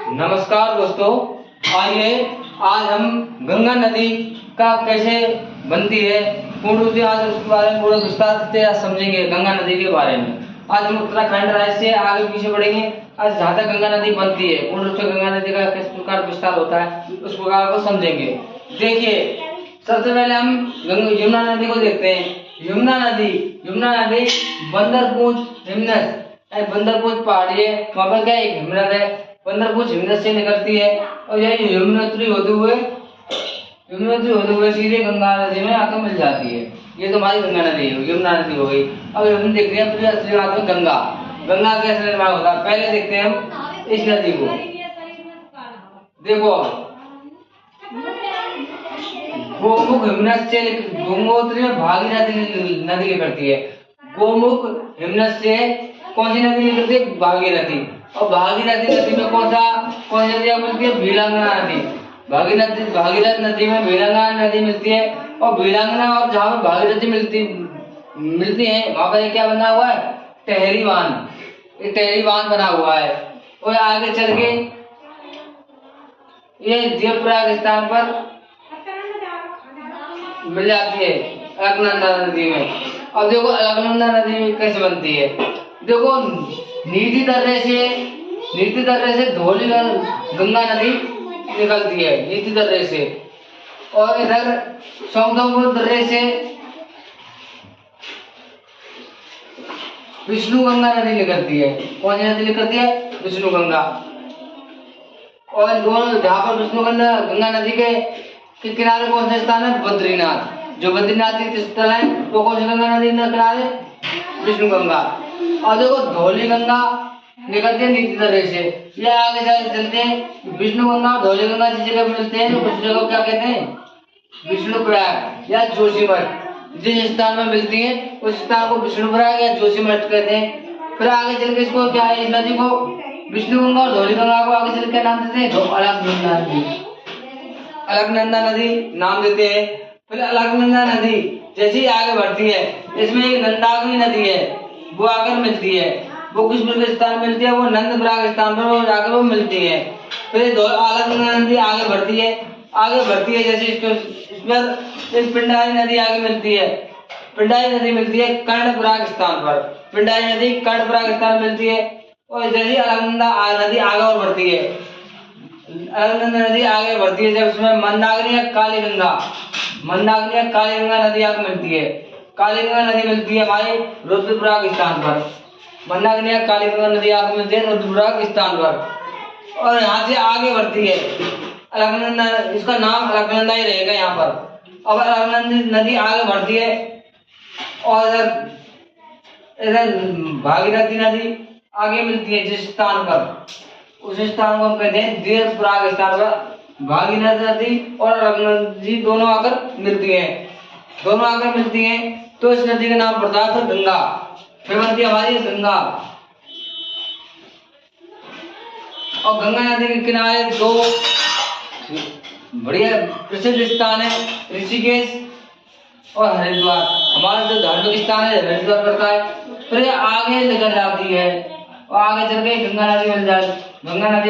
नमस्कार दोस्तों, आइए आज हम गंगा नदी का कैसे बनती है पूर्ण रूप से आज उसके बारे में पूरा विस्तार से आज समझेंगे। गंगा नदी के बारे में आज हम उत्तराखंड राज्य से आगे पीछे बढ़ेंगे। आज जहाँ तक गंगा नदी बनती है पूर्ण रूप से गंगा नदी का किस प्रकार विस्तार होता है उस प्रकार को समझेंगे। देखिए, सबसे पहले हम यमुना नदी को देखते हैं। यमुना नदी बंदरपूंछ हिमनद बंदरपूंछ पहाड़ी है, वहाँ पर क्या एक हिमनद है, बंदरपूंछ हिमनद से निकलती है और यही यमुनोत्री होते हुए सीधे गंगा नदी में आकर मिल जाती है। ये तो हमारी गंगा नदी है, यमुना नदी हो गई। अब हम देख रहे हैं असली बात में गंगा कैसे निर्माण होता है। पहले देखते हैं हम इस नदी को। देखो, गोमुख हिमनद से गंगोत्री में भागीरथी नदी निकलती है। गोमुख हिमनद से कौन सी नदी निकलती है? भागीरथी। और भागीरथी नदी में कौन सी नदी मिलती है? भीलंगना नदी। भागीरथ नदी में भीलंगना नदी मिलती है। और भीलंगना और जहाँ पर भागीरथी मिलती है वहाँ पर क्या बना हुआ है? टहरी बांध बना हुआ है। और आगे चल के ये देवप्रयाग स्थान पर मिल जाती है अलकनंदा नदी में। अब देखो अलकनंदा नदी कैसे बनती है। देखो, नीति दर्रे से धौली गंगा नदी निकलती है नीति दर्रे से। और इधर सौंदमपुर दर्रे से विष्णु गंगा नदी निकलती है। कौन सी नदी निकलती है? विष्णु गंगा। और दोनों जहाँ पर विष्णु गंगा नदी के किनारे कौन सा स्थान है? बद्रीनाथ। जो बद्रीनाथ तीर्थ स्थल है वो कौन सी गंगा नदी के किनारे? विष्णु गंगा। और देखो, धौली गंगा निकलते हैं नीति दर्रे से। ये आगे चलते हैं विष्णु गंगा और धौली गंगा जिस जगह मिलते हैं उस जगह को क्या कहते हैं? विष्णुप्रयाग या जोशीमठ। जिस स्थान में मिलती है उस स्थान को विष्णुप्रयाग या जोशीमठ कहते हैं। फिर आगे चल के इसको क्या है? इस नदी को विष्णु गंगा और धौली गंगा को आगे चल के नाम देते हैं अलकनंदा नदी नाम देते हैं। फिर अलकनंदा नदी जैसे ही आगे बढ़ती है इसमें एक नंदाग्नि नदी है, वो आकर मिलती है। वो किस स्थान मिलती है? वो नंदप्रयाग स्थान पर वो जाकर वो मिलती है। फिर अलकनंदा नदी आगे बढ़ती है जैसे इसमें पिंडारी नदी आगे मिलती है। पिंडारी नदी मिलती है कर्णप्रयाग स्थान पर। पिंडारी नदी कर्णप्रयाग स्थान मिलती है। और जैसे ही अलकनंदा नदी आगे और बढ़ती है, अलकनंदा नदी आगे बढ़ती है जब उसमें मंदाकिनी या काली गंगा नदी आगे मिलती है। काली गंगा नदी मिलती है हमारे रुद्रप्रयाग स्थान पर। मंदाकिनी या काली गंगा नदी आगे मिलती है रुद्रप्रयाग स्थान पर। और यहाँ से आगे बढ़ती है अलकनंदा, इसका नाम अलकनंदा ही रहेगा यहाँ पर। अब अलकनंदा नदी आगे बढ़ती है और इधर भागीरथी नदी आगे मिलती है जिस स्थान पर, उस स्थान को हम कहते हैं देवप्रयाग स्थान पर। भागीरथी नदी और अलकनंदा नदी दोनों आकर मिलती हैं तो इस नदी का नाम पड़ता है फिर गंगा। फिर बनती है हमारी गंगा। और गंगा नदी के किनारे दो बढ़िया प्रसिद्ध स्थान है, ऋषिकेश और हरिद्वार। हमारा जो धार्मिक स्थान है हरिद्वार पड़ता है। फिर आगे निकल जाती है और आगे चल के गंगा नदी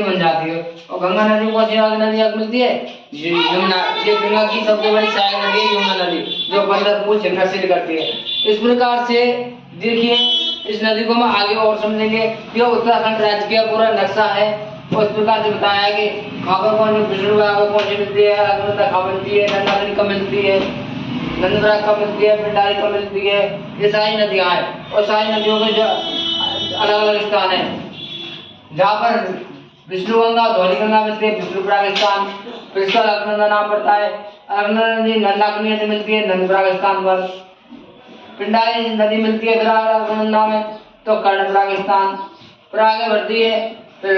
बन जाती है। और गंगा नदी को नदी आगे मिलती है यमुना। ये गंगा की सबसे बड़ी सहायक नदी है यमुना नदी, जो बंदरपूंछ हिमनद से निकलती है। इस प्रकार से देखिए, इस नदी को हम आगे और समझेंगे। यह उत्तराखंड राज्य का पूरा नक्शा है और इस प्रकार से बताया है कि खाबर कौन सी मिलती है, अलकनंदा कहाँ मिलती है, नंदाकिनी कहाँ मिलती है, नंदप्रयाग कहाँ मिलती है, पिंडारी कहाँ मिलती है। ये सारी नदियाँ हैं और सारी नदियों के जो अलग अलग स्थान है जहाँ पर विष्णु गंगा और धौली गंगा मिलती है विष्णुप्रयाग स्थान। फिर इसका अलकनंदा नाम पड़ता है। अलकनंदा नदी नंदाकिनी से मिलती है नंदप्रयाग स्थान पर। पिंडारी नदी मिलती है फिर अलकनंदा में तो कर्णप्रयाग स्थान। फिर आगे बढ़ती है, फिर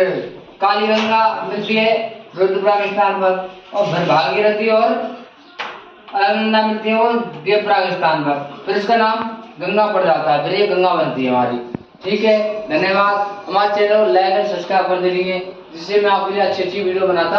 काली गंगा मिलती है रुद्रप्रयाग स्थान पर। और फिर भागीरथी और अलकनंदा मिलती है वो देवप्रयाग स्थान पर। फिर इसका नाम गंगा पड़ जाता है, फिर ये गंगा बनती है हमारी। ठीक है, धन्यवाद। हमारे चैनल को लाइक और सब्सक्राइब कर दीजिए जिससे मैं आपके लिए अच्छी वीडियो बनाता